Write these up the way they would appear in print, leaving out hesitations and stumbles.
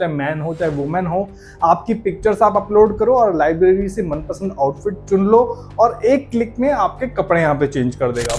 चाहे मैन हो चाहे वुमेन हो, आपकी पिक्चर्स आप अपलोड करो और लाइब्रेरी से मनपसंद आउटफिट चुन लो और एक क्लिक में आपके कपड़े यहाँ पे चेंज कर देगा।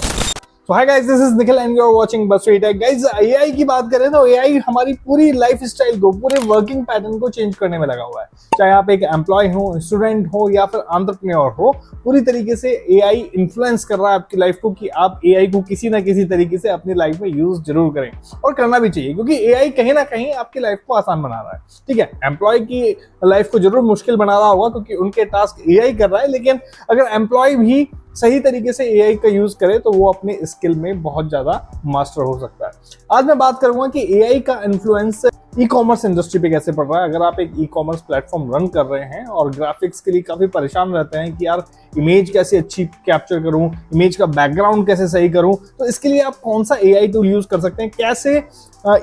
So hi guys, this is Nikhil and you're watching BuzzFeed Tech। Guys, AI की बात करें तो AI हमारी पूरी लाइफ स्टाइल को, पूरे वर्किंग पैटर्न को चेंज करने में लगा हुआ है। चाहे आप एक एम्प्लॉय हो, स्टूडेंट हो या फिर एंटरप्रेन्योर हो, पूरी तरीके से AI इन्फ्लुएंस कर रहा है आपकी लाइफ को कि आप AI को किसी ना किसी तरीके से अपनी लाइफ में यूज जरूर करें और करना भी चाहिए, क्योंकि AI कहीं ना कहीं आपकी लाइफ को आसान बना रहा है। ठीक है, एम्प्लॉय की लाइफ को जरूर मुश्किल बना रहा होगा क्योंकि उनके टास्क AI कर रहा है, लेकिन अगर एम्प्लॉय भी सही तरीके से AI का यूज करे तो वो अपने स्किल में बहुत ज्यादा मास्टर हो सकता है। आज मैं बात करूंगा कि AI का इन्फ्लुएंस ई कॉमर्स इंडस्ट्री पे कैसे पड़ रहा है। अगर आप एक ई कॉमर्स प्लेटफॉर्म रन कर रहे हैं और ग्राफिक्स के लिए काफी परेशान रहते हैं कि यार इमेज कैसे अच्छी कैप्चर करूं, इमेज का बैकग्राउंड कैसे सही करूं, तो इसके लिए आप कौन सा AI टूल यूज कर सकते हैं, कैसे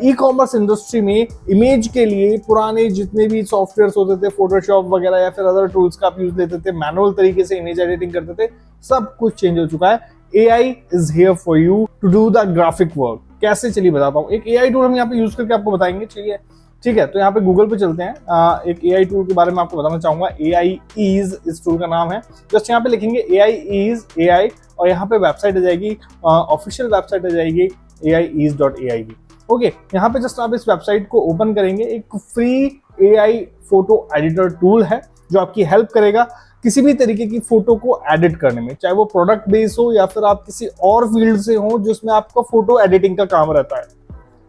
ई कॉमर्स इंडस्ट्री में इमेज के लिए पुराने जितने भी सॉफ्टवेयर होते थे, फोटोशॉप वगैरह या फिर अदर टूल्स का आप यूज लेते थे, मैनुअल तरीके से इमेज एडिटिंग करते थे, सब कुछ चेंज हो चुका है। AI is here for you to do the graphic work। कैसे, चलिए बताता हूँ। एक AI टूल हम यहाँ पे यूज करके आपको बताएंगे। चलिए ठीक है, तो यहाँ पे गूगल पे चलते हैं। एक AI टूल के बारे में आपको बताना चाहूंगा। AI is इस टूल का नाम है। जस्ट यहाँ पे लिखेंगे AI is AI और यहाँ पे वेबसाइट आ जाएगी, ऑफिशियल वेबसाइट आ जाएगी AIis.ai की। ओके, यहाँ पे जस्ट आप इस वेबसाइट को ओपन करेंगे। एक free AI photo editor tool है जो आपकी हेल्प करेगा किसी भी तरीके की फोटो को एडिट करने में, चाहे वो प्रोडक्ट बेस हो या फिर आप किसी और फील्ड से हो जिसमें आपका फोटो एडिटिंग का काम रहता है।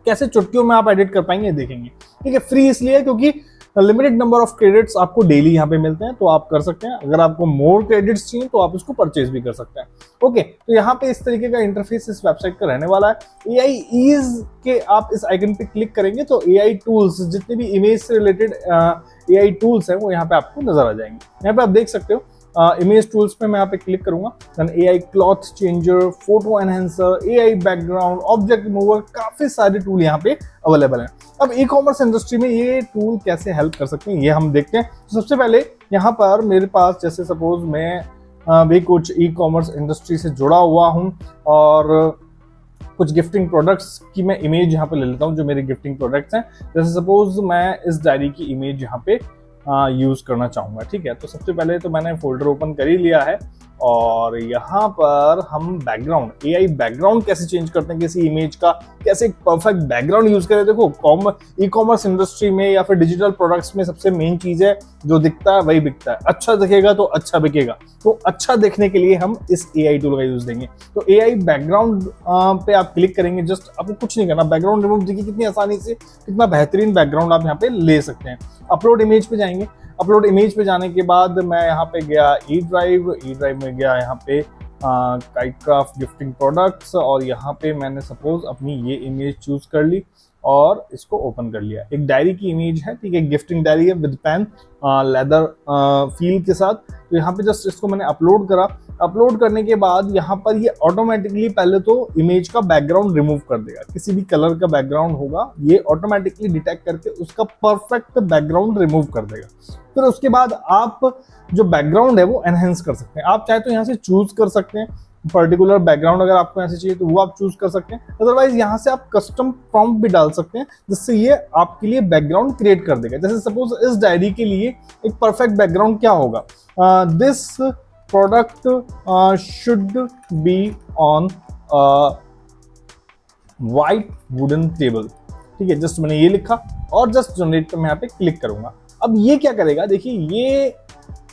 कैसे चुटकियों में आप एडिट कर पाएंगे देखेंगे। ठीक है, फ्री इसलिए क्योंकि लिमिटेड नंबर ऑफ क्रेडिट्स आपको डेली यहाँ पे मिलते हैं, तो आप कर सकते हैं। अगर आपको मोर क्रेडिट्स चाहिए तो आप इसको परचेज भी कर सकते हैं। ओके, तो यहाँ पे इस तरीके का इंटरफेस इस वेबसाइट का रहने वाला है। AI is के आप इस आइकन पे क्लिक करेंगे तो AI टूल्स, जितने भी इमेज से रिलेटेड AI टूल्स हैं वो यहाँ पे आपको नजर आ जाएंगे। यहाँ पे आप देख सकते हो इमेज टूल्स पे मैं यहाँ पे क्लिक करूंगा, then AI cloth changer, photo enhancer, AI background, object remover, काफी सारे टूल यहाँ पे अवेलेबल हैं। अब ई कॉमर्स इंडस्ट्री में ये टूल कैसे हेल्प कर सकते हैं ये हम देखते हैं। तो सबसे पहले यहाँ पर मेरे पास, जैसे सपोज मैं भी कुछ ई कॉमर्स इंडस्ट्री से जुड़ा हुआ हूँ और कुछ गिफ्टिंग प्रोडक्ट्स की मैं इमेज यहाँ पे ले लेता हूँ जो मेरे गिफ्टिंग प्रोडक्ट्स हैं। जैसे सपोज मैं इस डायरी की इमेज यहाँ पे यूज करना चाहूंगा। ठीक है, तो सबसे पहले तो मैंने फोल्डर ओपन कर ही लिया है और यहाँ पर हम बैकग्राउंड, AI बैकग्राउंड कैसे चेंज करते हैं किसी इमेज का, कैसे एक परफेक्ट बैकग्राउंड यूज करें। देखो, ई कॉमर्स इंडस्ट्री में या फिर डिजिटल प्रोडक्ट्स में सबसे मेन चीज है जो दिखता है वही बिकता है। अच्छा दिखेगा तो अच्छा बिकेगा, तो अच्छा देखने के लिए हम इस AI टूल का यूज देंगे। तो AI बैकग्राउंड पे आप क्लिक करेंगे। जस्ट आपको कुछ नहीं करना, बैकग्राउंड रिमूव, देखिए कितनी आसानी से, कितना बेहतरीन बैकग्राउंड आप यहाँ पे ले सकते हैं। अपलोड इमेज पे जाएंगे। अपलोड इमेज पे जाने के बाद मैं यहाँ पे गया ई ड्राइव में गया यहाँ पे काइटक्राफ्ट गिफ्टिंग प्रोडक्ट्स और यहाँ पे मैंने सपोज अपनी ये इमेज चूज कर ली और इसको ओपन कर लिया। एक डायरी की इमेज है, ठीक है, गिफ्टिंग डायरी है विद पेन, लेदर फील के साथ। तो यहाँ पे जस्ट इसको मैंने अपलोड करा। अपलोड करने के बाद यहाँ पर ये ऑटोमेटिकली पहले तो इमेज का बैकग्राउंड रिमूव कर देगा। किसी भी कलर का बैकग्राउंड होगा ये ऑटोमेटिकली डिटेक्ट करके उसका परफेक्ट बैकग्राउंड रिमूव कर देगा। फिर उसके बाद आप जो बैकग्राउंड है वो एनहेंस कर सकते हैं। आप चाहे तो यहाँ से चूज कर सकते हैं पर्टिकुलर बैकग्राउंड, अगर आपको ऐसे चाहिए तो वो आप चूज कर सकते हैं। अदरवाइज यहाँ से आप कस्टम प्रॉम्प्ट भी डाल सकते हैं जिससे ये आपके लिए बैकग्राउंड क्रिएट कर देगा। जैसे सपोज इस डायरी के लिए एक परफेक्ट बैकग्राउंड क्या होगा, this product should be on white wooden table. ठीक है, जस्ट मैंने ये लिखा और जस्ट जनरेट पे मैं यहाँ पे क्लिक करूंगा। अब ये क्या करेगा, देखिए ये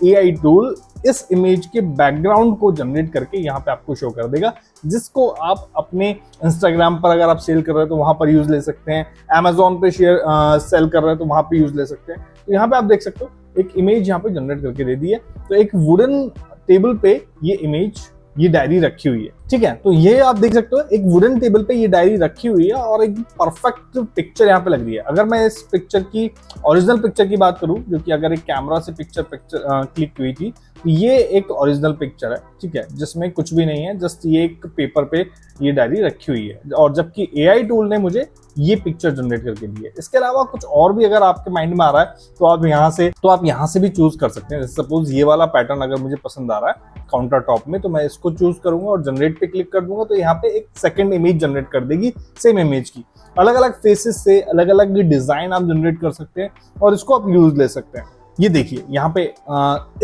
AI टूल इस इमेज के बैकग्राउंड को जनरेट करके यहाँ पे आपको शो कर देगा, जिसको आप अपने इंस्टाग्राम पर अगर आप सेल कर रहे हो तो वहां पर यूज ले सकते हैं, Amazon पे सेल कर रहे हो तो वहां पे यूज ले सकते हैं। तो यहाँ पे आप देख सकते हो एक इमेज यहाँ पे जनरेट करके दे दी है। तो एक वुडन टेबल पे ये इमेज, ये डायरी रखी हुई है। ठीक है, तो ये आप देख सकते हो एक वुडन टेबल पे ये डायरी रखी हुई है और एक परफेक्ट पिक्चर यहाँ पे लग रही है। अगर मैं इस पिक्चर की, ओरिजिनल पिक्चर की बात करूं, जो कि अगर एक कैमरा से पिक्चर क्लिक हुई थी, तो ये एक ओरिजिनल पिक्चर है। ठीक है, जिसमें कुछ भी नहीं है, जस्ट ये एक पेपर पे ये डायरी रखी हुई है और जबकि AI टूल ने मुझे ये पिक्चर जनरेट करके दी है। इसके अलावा कुछ और भी अगर आपके माइंड में आ रहा है तो आप यहाँ से भी चूज कर सकते हैं। जैसे सपोज ये वाला पैटर्न अगर मुझे पसंद आ रहा है काउंटर टॉप में, तो मैं इसको चूज करूंगा और जनरेट पे क्लिक कर दूंगा, तो यहाँ पे एक सेकंड इमेज जनरेट कर देगी सेम इमेज की। अलग अलग फेसेस से अलग अलग डिजाइन आप जनरेट कर सकते हैं और इसको आप यूज ले सकते हैं। ये देखिए यहाँ पे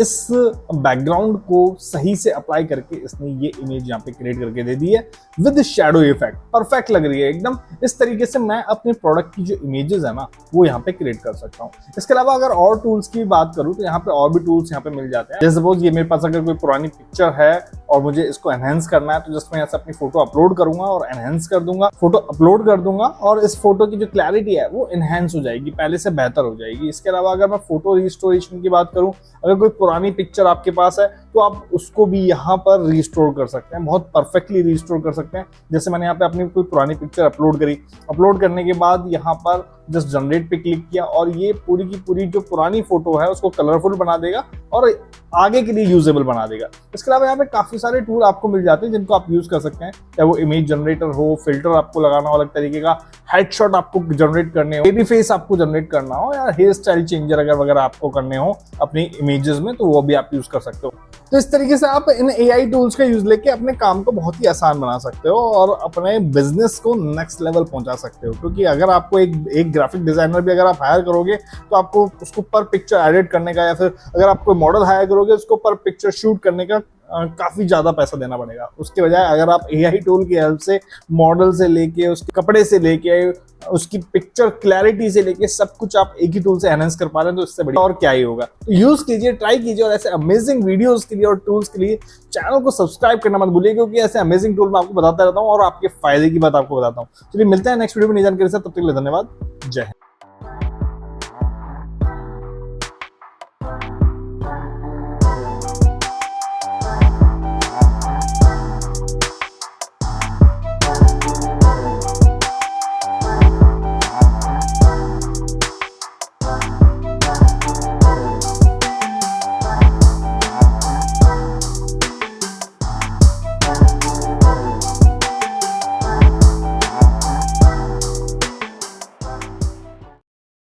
इस बैकग्राउंड को सही से अप्लाई करके इसने ये इमेज यहाँ पे क्रिएट करके दे दी है विद शैडो इफेक्ट। परफेक्ट लग रही है एकदम। इस तरीके से मैं अपने प्रोडक्ट की जो इमेजेस है ना वो यहाँ पे क्रिएट कर सकता हूँ। इसके अलावा अगर और टूल्स की बात करूँ तो यहाँ पे और भी टूल्स यहाँ पे मिल जाते हैं। जैसे सपोज ये मेरे पास अगर कोई पुरानी पिक्चर है और मुझे इसको एनहेंस करना है तो जस्ट मैं यहाँ से अपनी फोटो अपलोड करूंगा और एनहेंस कर दूंगा, फोटो अपलोड कर दूंगा और इस फोटो की जो क्लैरिटी है वो एनहेंस हो जाएगी, पहले से बेहतर हो जाएगी। इसके अलावा अगर मैं फोटो रिस्टोरेशन की बात करूं, अगर कोई पुरानी पिक्चर आपके पास है तो आप उसको भी यहाँ पर रिस्टोर कर सकते हैं, बहुत परफेक्टली रिस्टोर कर सकते हैं। जैसे मैंने यहाँ पे अपनी कोई पुरानी पिक्चर अपलोड करी, अपलोड करने के बाद यहाँ पर जस्ट जनरेट पे क्लिक किया और ये पूरी की पूरी जो पुरानी फोटो है उसको कलरफुल बना देगा और आगे के लिए यूजेबल बना देगा। इसके अलावा यहाँ पे काफी सारे टूल आपको मिल जाते हैं जिनको आप यूज कर सकते हैं, चाहे वो इमेज जनरेटर हो, फिल्टर आपको लगाना हो अलग तरीके का, हेडशॉट आपको जनरेट करने हो, बेबी फेस आपको जनरेट करना हो या हेयर स्टाइल चेंजर अगर वगैरह आपको करने हो अपनी इमेजेस में तो वो भी आप यूज कर सकते हो। तो इस तरीके से आप इन AI टूल्स का यूज लेके अपने काम को बहुत ही आसान बना सकते हो और अपने बिजनेस को नेक्स्ट लेवल पहुंचा सकते हो। क्योंकि अगर आपको एक ग्राफिक डिजाइनर भी अगर आप हायर करोगे तो आपको उसको पर पिक्चर एडिट करने का या फिर अगर आप कोई मॉडल हायर करोगे उसको पर पिक्चर शूट करने का काफी ज्यादा पैसा देना पड़ेगा। उसके बजाय अगर आप AI टूल की हेल्प से मॉडल से लेके उसके कपड़े से लेके उसकी पिक्चर क्लैरिटी से लेके सब कुछ आप एक ही टूल से एनहांस कर पा रहे हैं तो इससे बढ़िया और क्या ही होगा। तो यूज कीजिए, ट्राई कीजिए और ऐसे अमेजिंग वीडियोस के लिए और टूल्स के लिए चैनल को सब्सक्राइब करना मत भूलिए क्योंकि ऐसे अमेजिंग टूल मैं आपको बताता रहता हूँ और आपके फायदे की बात आपको बताता हूँ। चलिए मिलते हैं नेक्स्ट वीडियो में नई जानकारी के साथ, तब तक के लिए धन्यवाद। जय हिंद।